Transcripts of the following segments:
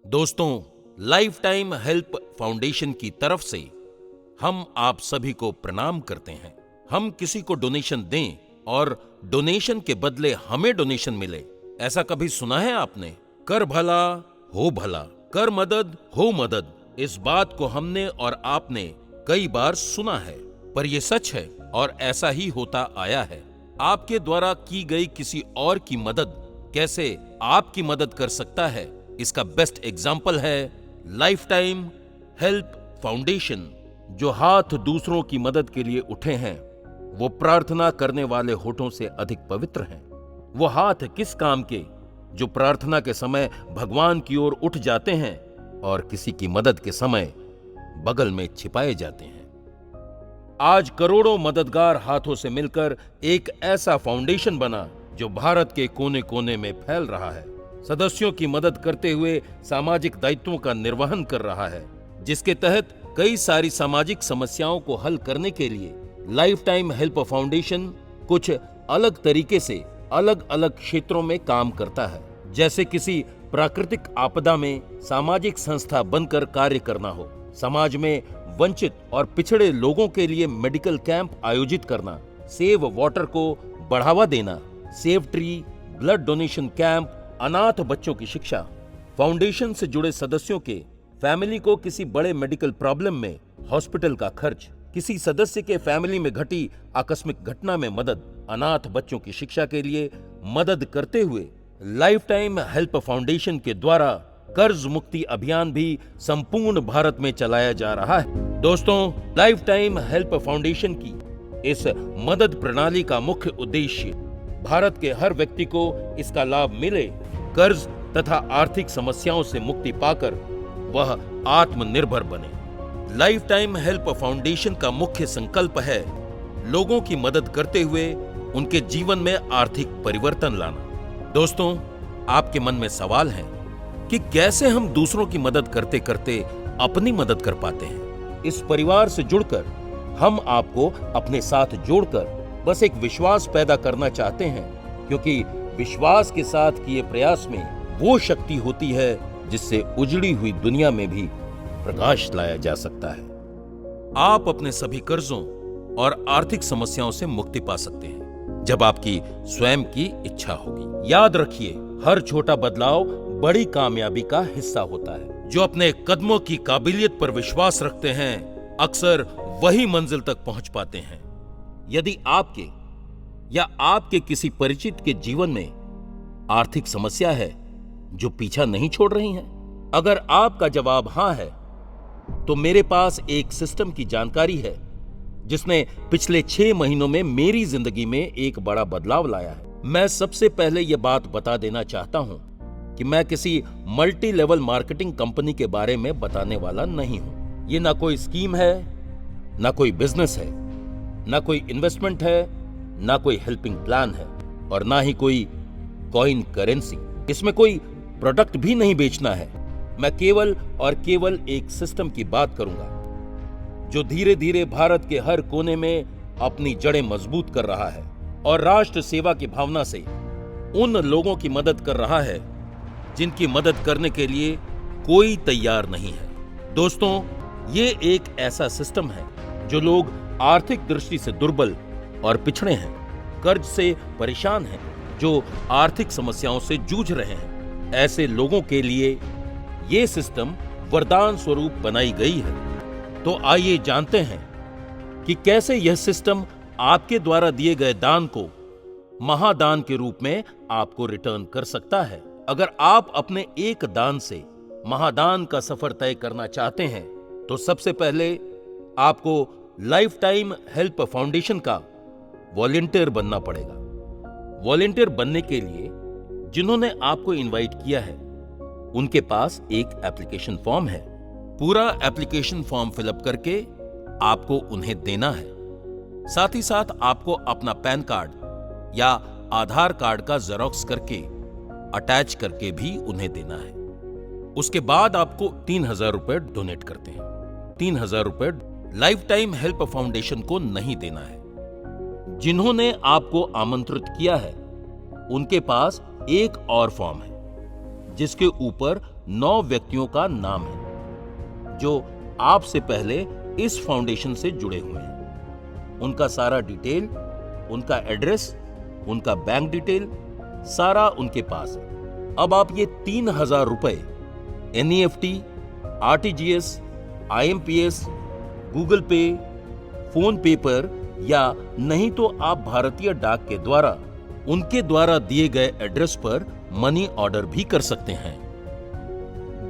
दोस्तों, life time help foundation की तरफ से हम आप सभी को प्रणाम करते हैं। हम किसी को डोनेशन दें और डोनेशन के बदले हमें डोनेशन मिले, ऐसा कभी सुना है आपने? कर भला हो भला, कर मदद हो मदद, इस बात को हमने और आपने कई बार सुना है, पर यह सच है और ऐसा ही होता आया है। आपके द्वारा की गई किसी और की मदद कैसे आपकी मदद कर सकता है, इसका बेस्ट एग्जाम्पल है लाइफ टाइम हेल्प फाउंडेशन। जो हाथ दूसरों की मदद के लिए उठे हैं, वो प्रार्थना करने वाले होठों से अधिक पवित्र हैं। वो हाथ किस काम के जो प्रार्थना के समय भगवान की ओर उठ जाते हैं और किसी की मदद के समय बगल में छिपाए जाते हैं। आज करोड़ों मददगार हाथों से मिलकर एक ऐसा फाउंडेशन बना जो भारत के कोने कोने में फैल रहा है, सदस्यों की मदद करते हुए सामाजिक दायित्वों का निर्वहन कर रहा है, जिसके तहत कई सारी सामाजिक समस्याओं को हल करने के लिए लाइफ टाइम हेल्प फाउंडेशन कुछ अलग तरीके से अलग अलग क्षेत्रों में काम करता है। जैसे किसी प्राकृतिक आपदा में सामाजिक संस्था बनकर कार्य करना हो, समाज में वंचित और पिछड़े लोगों के लिए मेडिकल कैंप आयोजित करना, सेव वाटर को बढ़ावा देना, save tree, blood donation camp, अनाथ बच्चों की शिक्षा। फाउंडेशन से जुड़े सदस्यों के फैमिली को किसी बड़े मेडिकल प्रॉब्लम में हॉस्पिटल का खर्च, किसी सदस्य के फैमिली में घटी आकस्मिक घटना में मदद, अनाथ बच्चों की शिक्षा के लिए मदद करते हुए लाइफ टाइम हेल्प फाउंडेशन के द्वारा कर्ज मुक्ति अभियान भी संपूर्ण भारत में चलाया जा रहा है। दोस्तों, लाइफ टाइम हेल्प फाउंडेशन की इस मदद प्रणाली का मुख्य उद्देश्य भारत के हर व्यक्ति को इसका लाभ मिले, कर्ज तथा आर्थिक समस्याओं से मुक्ति पाकर वह आत्मनिर्भर बने। लाइफ टाइम हेल्प फाउंडेशन का मुख्य संकल्प है लोगों की मदद करते हुए उनके जीवन में आर्थिक परिवर्तन लाना। दोस्तों, आपके मन में सवाल है कि कैसे हम दूसरों की मदद करते करते अपनी मदद कर पाते हैं। इस परिवार से जुड़कर हम आपको अपने साथ जोड़कर बस एक विश्वास पैदा करना चाहते हैं, क्योंकि विश्वास के साथ किए प्रयास में वो शक्ति होती है जिससे उजड़ी हुई दुनिया में भी प्रकाश लाया जा सकता है। आप अपने सभी कर्जों और आर्थिक समस्याओं से मुक्ति पा सकते हैं जब आपकी स्वयं की इच्छा होगी। याद रखिए, हर छोटा बदलाव बड़ी कामयाबी का हिस्सा होता है। जो अपने कदमों की काबिलियत पर विश्वास रखते हैं, अक्सर वही मंजिल तक पहुंच पाते हैं। यदि आपके या आपके किसी परिचित के जीवन में आर्थिक समस्या है जो पीछा नहीं छोड़ रही है, अगर आपका जवाब हां है, तो मेरे पास एक सिस्टम की जानकारी है जिसने पिछले 6 महीनों में मेरी जिंदगी में एक बड़ा बदलाव लाया है। मैं सबसे पहले यह बात बता देना चाहता हूं कि मैं किसी मल्टी लेवल मार्केटिंग कंपनी के बारे में बताने वाला नहीं हूं। यह ना कोई स्कीम है, ना कोई बिजनेस है, ना कोई इन्वेस्टमेंट है, ना कोई हेल्पिंग प्लान है और ना ही कोई कॉइन करेंसी। इसमें कोई प्रोडक्ट भी नहीं बेचना है। मैं केवल और केवल एक सिस्टम की बात करूंगा जो धीरे धीरे भारत के हर कोने में अपनी जड़ें मजबूत कर रहा है और राष्ट्र सेवा की भावना से उन लोगों की मदद कर रहा है जिनकी मदद करने के लिए कोई तैयार नहीं है। दोस्तों, ये एक ऐसा सिस्टम है जो लोग आर्थिक दृष्टि से दुर्बल और पिछड़े हैं, कर्ज से परेशान हैं, जो आर्थिक समस्याओं से जूझ रहे हैं, ऐसे लोगों के लिए ये सिस्टम वरदान स्वरूप बनाई गई है। तो आइए जानते हैं कि कैसे यह सिस्टम आपके द्वारा दिए गए दान को महादान के रूप में आपको रिटर्न कर सकता है। अगर आप अपने एक दान से महादान का सफर तय करना चाहते हैं, तो सबसे पहले आपको लाइफ टाइम हेल्प फाउंडेशन का वॉलंटियर बनना पड़ेगा। वॉलंटियर बनने के लिए जिन्होंने आपको इनवाइट किया है, उनके पास एक एप्लीकेशन फॉर्म है। पूरा एप्लीकेशन फॉर्म फिलअप करके आपको उन्हें देना है। साथ ही साथ आपको अपना पैन कार्ड या आधार कार्ड का जेरॉक्स करके अटैच करके भी उन्हें देना है। उसके बाद आपको 3,000 रुपए डोनेट करते हैं। 3,000 रुपए लाइफ टाइम हेल्प फाउंडेशन को नहीं देना है। जिन्होंने आपको आमंत्रित किया है, उनके पास एक और फॉर्म है जिसके ऊपर 9 व्यक्तियों का नाम है जो आपसे पहले इस फाउंडेशन से जुड़े हुए हैं। उनका सारा डिटेल, उनका एड्रेस, उनका बैंक डिटेल सारा उनके पास है। अब आप ये 3000 रुपए NEFT, RTGS, IMPS, गूगल पे, फोन पे पर या नहीं तो आप भारतीय डाक के द्वारा उनके द्वारा दिए गए एड्रेस पर मनी ऑर्डर भी कर सकते हैं।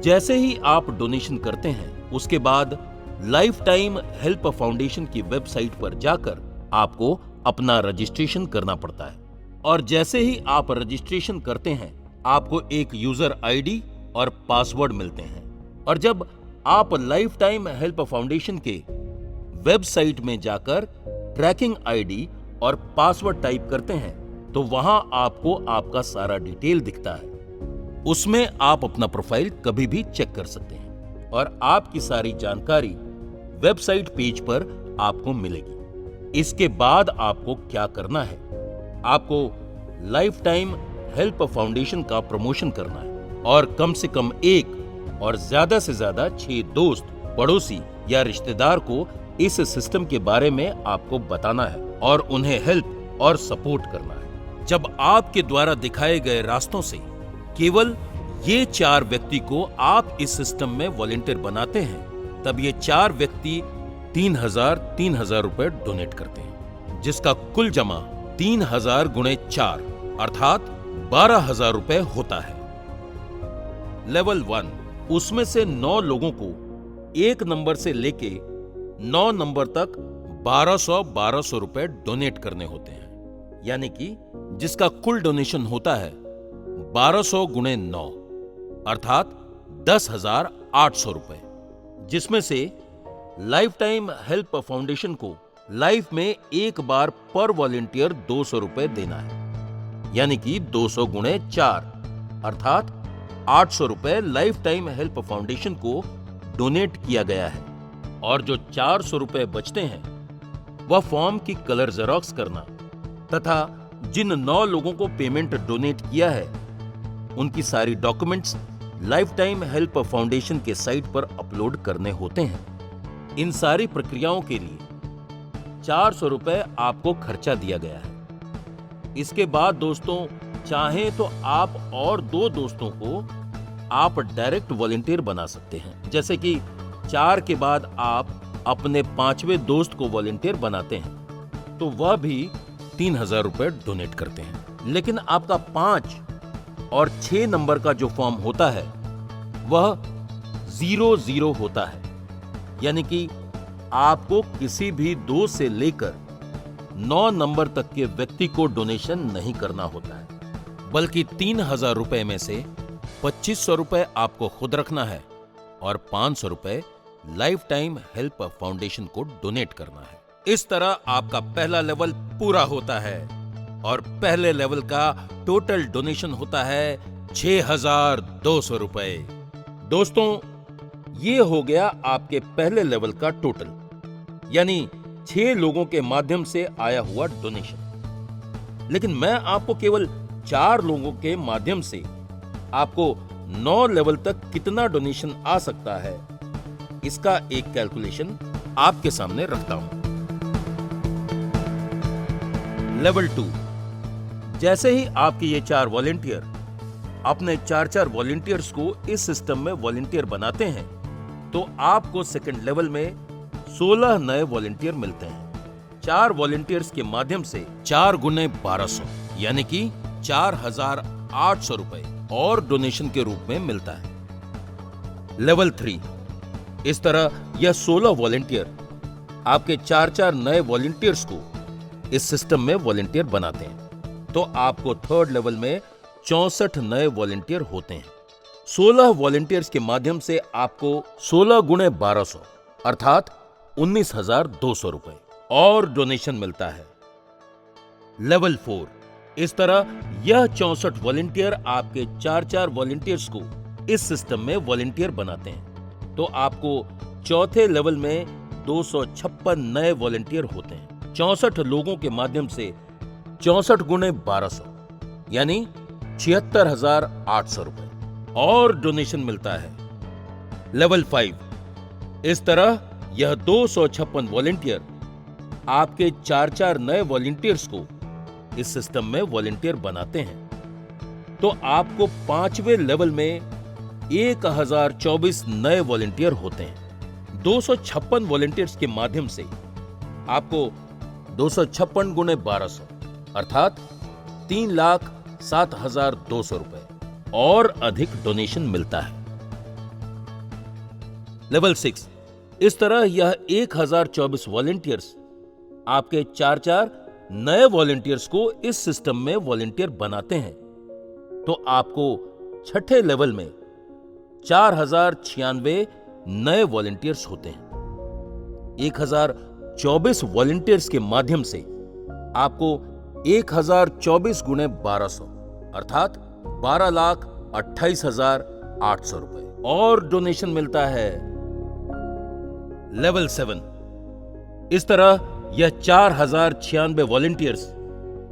जैसे ही आप डोनेशन करते हैं उसके बाद लाइफ टाइम हेल्प फाउंडेशन की वेबसाइट पर जाकर आपको अपना रजिस्ट्रेशन करना पड़ता है और जैसे ही आप रजिस्ट्रेशन करते हैं आपको एक यूजर आईडी और पासवर्ड मिलते हैं और जब आप लाइफ टाइम हेल्प फाउंडेशन के वेबसाइट में जाकर ट्रैकिंग आईडी और पासवर्ड टाइप करते हैं तो वहां आपको आपका सारा डिटेल दिखता है। उसमें आप अपना प्रोफाइल कभी भी चेक कर सकते हैं और आपकी सारी जानकारी वेबसाइट पेज पर आपको मिलेगी। इसके बाद आपको क्या करना है, आपको लाइफ टाइम हेल्प फाउंडेशन का प्रमोशन करना है और कम से कम 1 और ज्यादा से ज्यादा 6 दोस्त, पड़ोसी या रिश्तेदार को इस सिस्टम के बारे में आपको बताना है और उन्हें हेल्प और सपोर्ट करना है। जब आपके द्वारा दिखाए गए रास्तों से केवल ये 4 व्यक्ति को आप इस सिस्टम में वॉलंटियर बनाते हैं तब ये 4 व्यक्ति 3000 रुपए डोनेट करते हैं, जिसका कुल जमा 3000 गुणे 4 अर्थात 12000 रुपए होता है। लेवल 1, उसमें से 9 लोगों को 1 नंबर से लेके 9 नंबर तक 1200 रुपए डोनेट करने होते हैं, यानी कि जिसका कुल डोनेशन होता है 1200 गुणे 9 अर्थात 10,800 रुपए, जिसमें से लाइफ टाइम हेल्प फाउंडेशन को लाइफ में एक बार पर वॉलंटियर 200 रुपए देना है, यानी कि 200 गुणे 4 अर्थात 800 रुपए लाइफ टाइम हेल्प फाउंडेशन को डोनेट किया गया है और जो 400 रुपए बचते हैं वह फॉर्म की कलर जेरॉक्स करना तथा जिन 9 लोगों को पेमेंट डोनेट किया है उनकी सारी documents life time help foundation के साइट पर अपलोड करने होते हैं। इन सारी प्रक्रियाओं के लिए 400 रुपए आपको खर्चा दिया गया है। इसके बाद दोस्तों चाहें तो आप और 2 दोस्तों को आप डायरेक्ट वॉलंटियर बना सकते हैं, जैसे कि 4 के बाद आप अपने 5वें दोस्त को वॉलंटियर बनाते हैं तो वह भी 3000 रुपए डोनेट करते हैं। लेकिन आपका 5 और 6 नंबर का जो फॉर्म होता है वह 00 होता है, यानी कि आपको किसी भी 2 से लेकर 9 नंबर तक के व्यक्ति को डोनेशन नहीं करना होता है, बल्कि 3000 रुपए में से 2500 रुपए आपको खुद रखना है और 500 रुपए लाइफ टाइम हेल्प फाउंडेशन को डोनेट करना है। इस तरह आपका पहला लेवल पूरा होता है और पहले लेवल का टोटल डोनेशन होता है 6200 रुपए। दोस्तों ये हो गया आपके पहले लेवल का टोटल, यानी 6 लोगों के माध्यम से आया हुआ डोनेशन। लेकिन मैं आपको केवल 4 लोगों के माध्यम से आपको 9 लेवल तक कितना डोनेशन आ सकता है इसका एक कैलकुलेशन आपके सामने रखता हूं। लेवल 2, जैसे ही आपके ये 4 वॉलंटियर अपने 4 वॉलंटियर्स को इस सिस्टम में वॉलंटियर बनाते हैं तो आपको सेकंड लेवल में 16 नए वॉलंटियर मिलते हैं। 4 वॉलंटियर्स के माध्यम से 4 गुने 1200 यानी कि 4800 रुपए और डोनेशन के रूप में मिलता है। लेवल 3, इस तरह यह 16 वॉलंटियर आपके 4 नए वॉलंटियर्स को इस सिस्टम में वॉलंटियर बनाते हैं तो आपको थर्ड लेवल में 64 नए वॉलंटियर होते हैं। 16 वॉलंटियर्स के माध्यम से आपको 16 गुणे 1200 अर्थात 19,200 रुपए और डोनेशन मिलता है। लेवल 4, इस तरह यह 64 वॉलंटियर आपके 4 वॉलंटियर्स को इस सिस्टम में वॉलंटियर बनाते हैं तो आपको चौथे लेवल में 256 नए वॉलंटियर होते हैं। 64 लोगों के माध्यम से 64 गुणे 1200 यानी 76,800 रुपए और डोनेशन मिलता है। लेवल 5, इस तरह यह 256 वॉलेंटियर आपके 4-4 नए वॉलेंटियर्स को इस सिस्टम में वॉलेंटियर बनाते हैं। तो आपको 5वें लेवल में 1024 नए वॉलेंटियर होते हैं। 256 वॉलेंटियर्स के माध्यम से आपको 256 गुणे 1200 अर्थात 3,07,200 रुपए और अधिक डोनेशन मिलता है। लेवल 6, इस तरह यह 1024 वॉलेंटियर्स आपके 4-4 नए वॉलेंटियर्स को इस सिस्टम में वॉलेंटियर बनाते हैं। तो आपको 6ठे लेवल में 4096 नए वॉलेंटियर्स होते हैं। 1024 वॉलेंटियर्स के माध्यम से आपको 1024 गुणे 1200 अर्थात 12,28,800 रुपए और डोनेशन मिलता है। लेवल 7, इस तरह यह 4096 वॉलेंटियर्स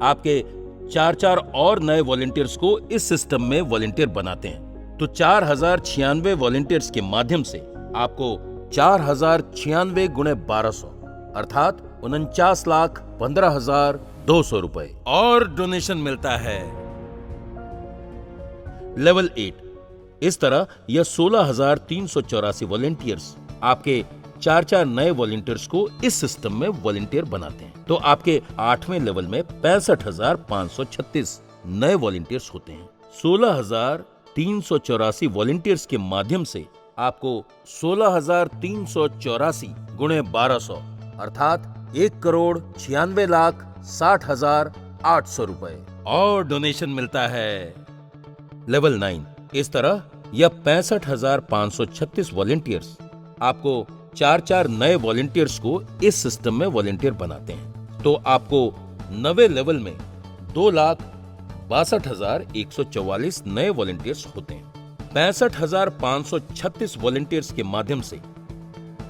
आपके 4-4 और नए वॉलेंटियर्स को इस सिस्टम में वॉलेंटियर बनाते हैं। तो 4096 वॉलेंटियर्स के माध्यम से आपको 4096 गुणे 1200 अर्थात 49,15,200 रुपए और डोनेशन मिलता है। लेवल 8, इस तरह यह 16,384 वॉलेंटियर्स आपके 4-4 नए वॉलेंटियर्स को इस सिस्टम में वॉलेंटियर बनाते हैं। तो आपके 8वें लेवल में 65,536 नए वॉलेंटियर्स होते हैं। 16,384 वॉलेंटियर्स के माध्यम से आपको 16,384 गुणे 1200 अर्थात 1,96,60,800 रुपए और डोनेशन मिलता है। लेवल 9, इस तरह यह 65,536 वॉलेंटियर्स आपको 4-4 नए वॉलेंटियर्स को इस सिस्टम में वॉलेंटियर बनाते हैं। तो आपको 9वें लेवल में 2,62,144 नए वॉलेंटियर्स होते हैं। 65,536 वॉलेंटियर्स के माध्यम से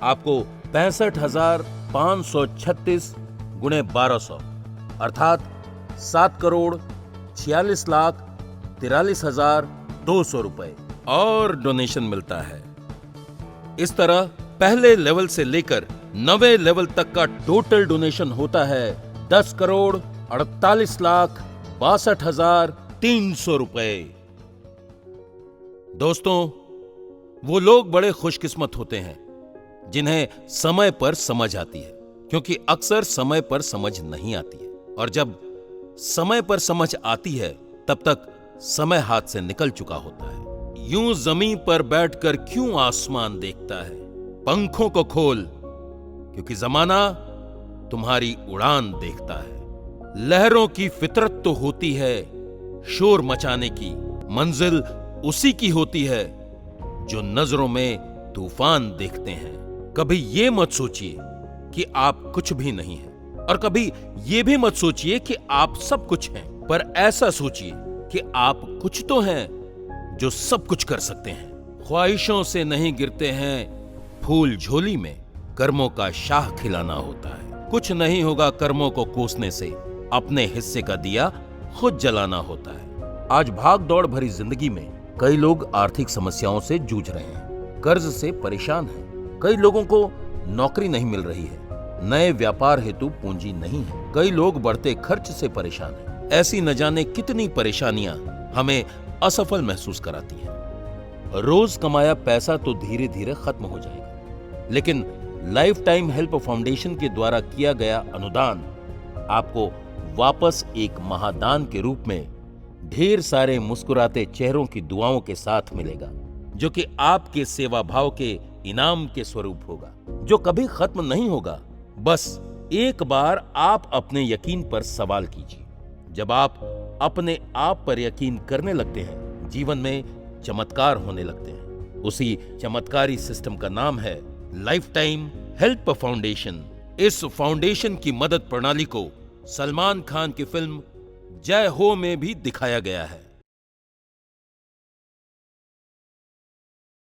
आपको 65,536 गुणे 1200 अर्थात 7,46,43,200 रुपए और डोनेशन मिलता है। इस तरह पहले लेवल से लेकर 9वें लेवल तक का टोटल डोनेशन होता है 10,48,62,300 रुपए। दोस्तों, वो लोग बड़े खुशकिस्मत होते हैं जिन्हें समय पर समझ आती है, क्योंकि अक्सर समय पर समझ नहीं आती है, और जब समय पर समझ आती है तब तक समय हाथ से निकल चुका होता है। यूं जमीन पर बैठकर क्यों आसमान देखता है, पंखों को खोल क्योंकि जमाना तुम्हारी उड़ान देखता है। लहरों की फितरत तो होती है शोर मचाने की, मंजिल उसी की होती है जो नजरों में तूफान देखते हैं। कभी ये मत सोचिए कि आप कुछ भी नहीं हैं, और कभी ये भी मत सोचिए कि आप सब कुछ हैं, पर ऐसा सोचिए कि आप कुछ तो हैं जो सब कुछ कर सकते हैं। ख्वाहिशों से नहीं गिरते हैं फूल झोली में, कर्मों का शाह खिलाना होता है। कुछ नहीं होगा कर्मों को कोसने से, अपने हिस्से का दिया खुद जलाना होता है। आज भाग दौड़ भरी जिंदगी में कई लोग आर्थिक समस्याओं से जूझ रहे हैं, कर्ज से परेशान हैं। कई लोगों को नौकरी नहीं मिल रही है, नए व्यापार हेतु पूंजी नहीं है। कई लोग बढ़ते खर्च से परेशान हैं। ऐसी न जाने कितनी परेशानियां हमें असफल महसूस कराती हैं। रोज कमाया पैसा तो धीरे धीरे खत्म हो जाएगा, लेकिन लाइफ टाइम हेल्प फाउंडेशन के द्वारा किया गया अनुदान आपको वापस एक महादान के रूप में ढेर सारे मुस्कुराते चेहरों की दुआओं के साथ मिलेगा, जो कि आपके सेवा भाव के इनाम के स्वरूप होगा, जो कभी खत्म नहीं होगा। बस एक बार आप अपने यकीन पर सवाल कीजिए। जब आप अपने आप पर यकीन करने लगते हैं, जीवन में चमत्कार होने लगते हैं। उसी चमत्कारी सिस्टम का नाम है लाइफ टाइम हेल्प फाउंडेशन। इस फाउंडेशन की मदद प्रणाली को सलमान खान की फिल्म जय हो में भी दिखाया गया है।